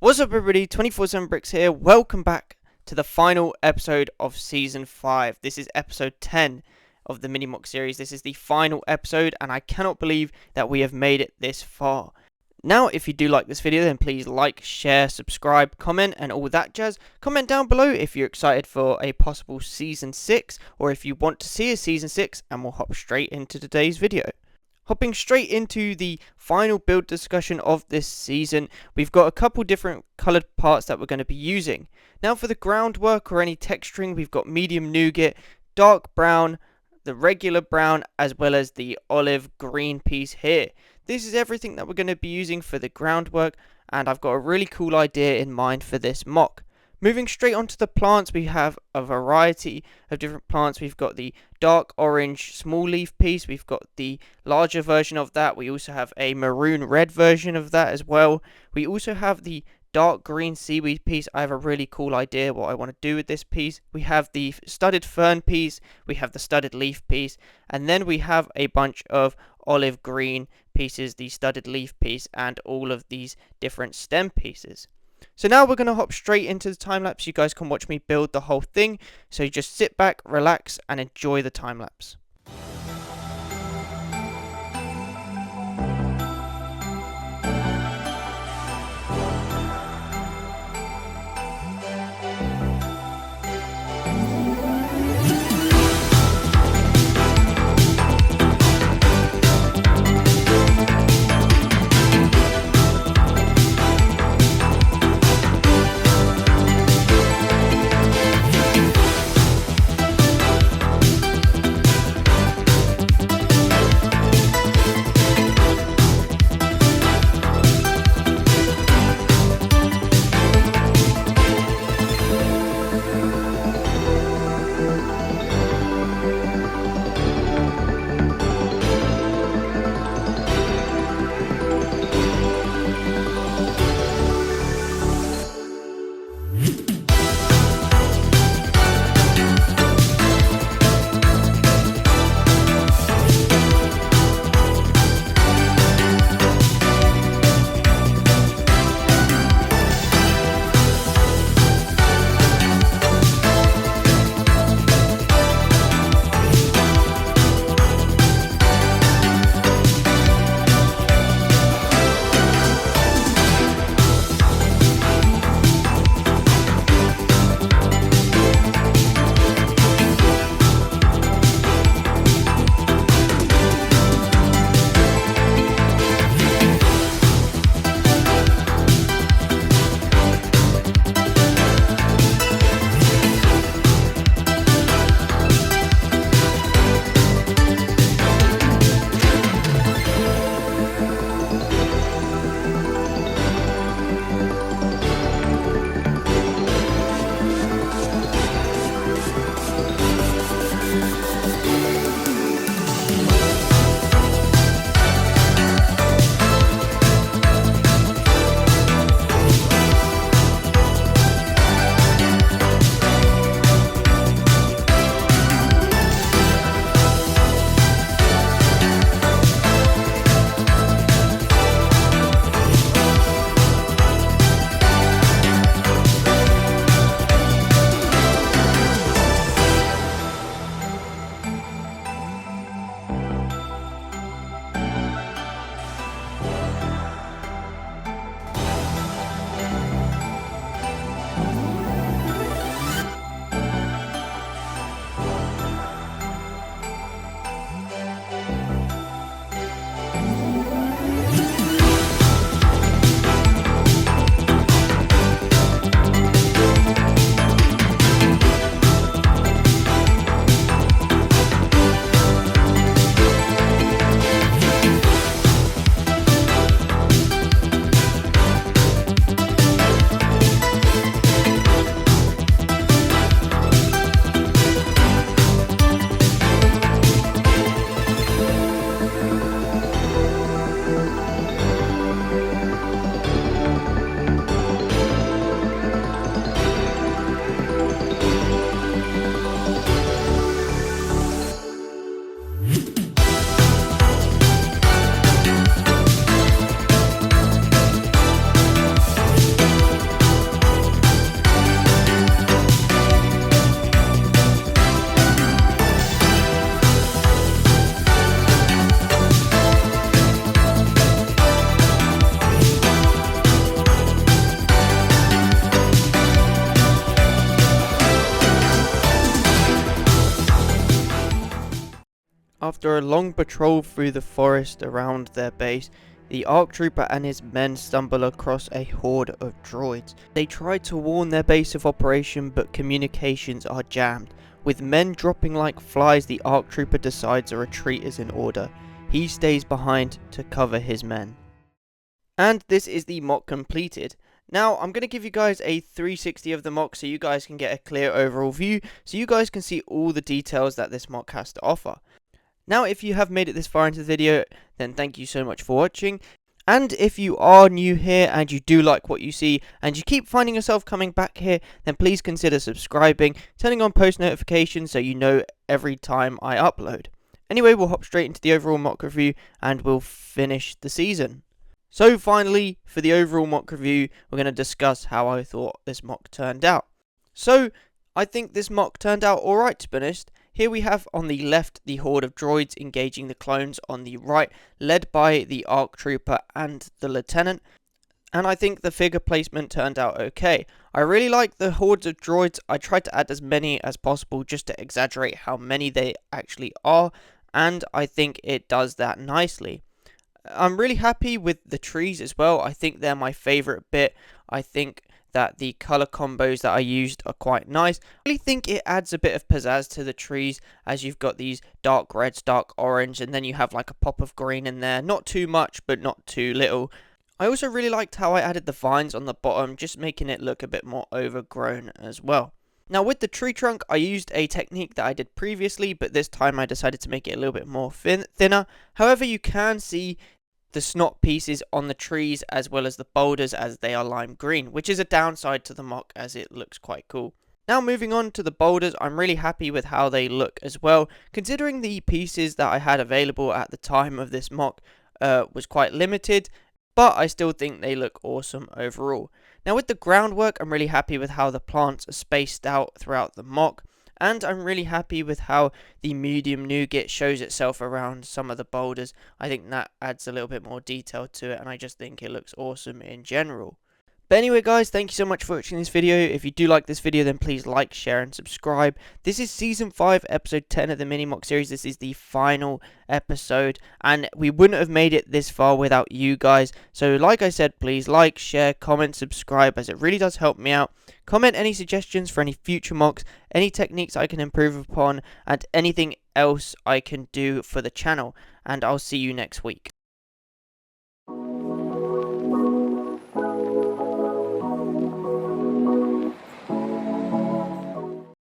What's up everybody, 24/7 Bricks here. Welcome back to the final episode of Season 5. This is episode 10 of the Mini Moc Series. This is the final episode and I cannot believe that we have made it this far. Now, if you do like this video, then please like, share, subscribe, comment and all that jazz. Comment down below if you're excited for a possible Season 6 or if you want to see a Season 6, and we'll hop straight into today's video. Hopping straight into the final build discussion of this season, we've got a couple different coloured parts that we're going to be using. Now for the groundwork or any texturing, we've got medium nougat, dark brown, the regular brown, as well as the olive green piece here. This is everything that we're going to be using for the groundwork, and I've got a really cool idea in mind for this mock. Moving straight onto the plants, we have a variety of different plants. We've got the dark orange small leaf piece. We've got the larger version of that. We also have a maroon red version of that as well. We also have the dark green seaweed piece. I have a really cool idea what I want to do with this piece. We have the studded fern piece. We have the studded leaf piece. And then we have a bunch of olive green pieces, the studded leaf piece, and all of these different stem pieces. So now we're going to hop straight into the time lapse. You guys can watch me build the whole thing. So just sit back, relax, and enjoy the time lapse. After a long patrol through the forest around their base, the ARC Trooper and his men stumble across a horde of droids. They try to warn their base of operation, but communications are jammed. With men dropping like flies, the ARC Trooper decides a retreat is in order. He stays behind to cover his men. And this is the mock completed. Now, I'm going to give you guys a 360 of the mock so you guys can get a clear overall view, so you guys can see all the details that this mock has to offer. Now, if you have made it this far into the video, then thank you so much for watching. And if you are new here and you do like what you see and you keep finding yourself coming back here, then please consider subscribing, turning on post notifications so you know every time I upload. Anyway, we'll hop straight into the overall mock review and we'll finish the season. So finally, for the overall mock review, we're going to discuss how I thought this mock turned out. So, I think this mock turned out alright, to be honest. Here we have on the left the horde of droids engaging the clones on the right, led by the ARC Trooper and the Lieutenant. And I think the figure placement turned out okay. I really like the hordes of droids. I tried to add as many as possible just to exaggerate how many they actually are, and I think it does that nicely. I'm really happy with the trees as well. I think they're my favourite bit. I think that the colour combos that I used are quite nice. I really think it adds a bit of pizzazz to the trees, as you've got these dark reds, dark orange, and then you have like a pop of green in there. Not too much, but not too little. I also really liked how I added the vines on the bottom, just making it look a bit more overgrown as well. Now with the tree trunk, I used a technique that I did previously, but this time I decided to make it a little bit more thinner. However, you can see the snot pieces on the trees as well as the boulders as they are lime green, which is a downside to the mock as it looks quite cool. Now moving on to the boulders, I'm really happy with how they look as well, considering the pieces that I had available at the time of this mock was quite limited, but I still think they look awesome overall. Now with the groundwork, I'm really happy with how the plants are spaced out throughout the mock, and I'm really happy with how the medium nougat shows itself around some of the boulders. I think that adds a little bit more detail to it, and I just think it looks awesome in general. But anyway guys, thank you so much for watching this video. If you do like this video, then please like, share and subscribe. This is Season 5, Episode 10 of the Mini Moc Series. This is the final episode, and we wouldn't have made it this far without you guys. So like I said, please like, share, comment, subscribe, as it really does help me out. Comment any suggestions for any future mocks, any techniques I can improve upon, and anything else I can do for the channel. And I'll see you next week.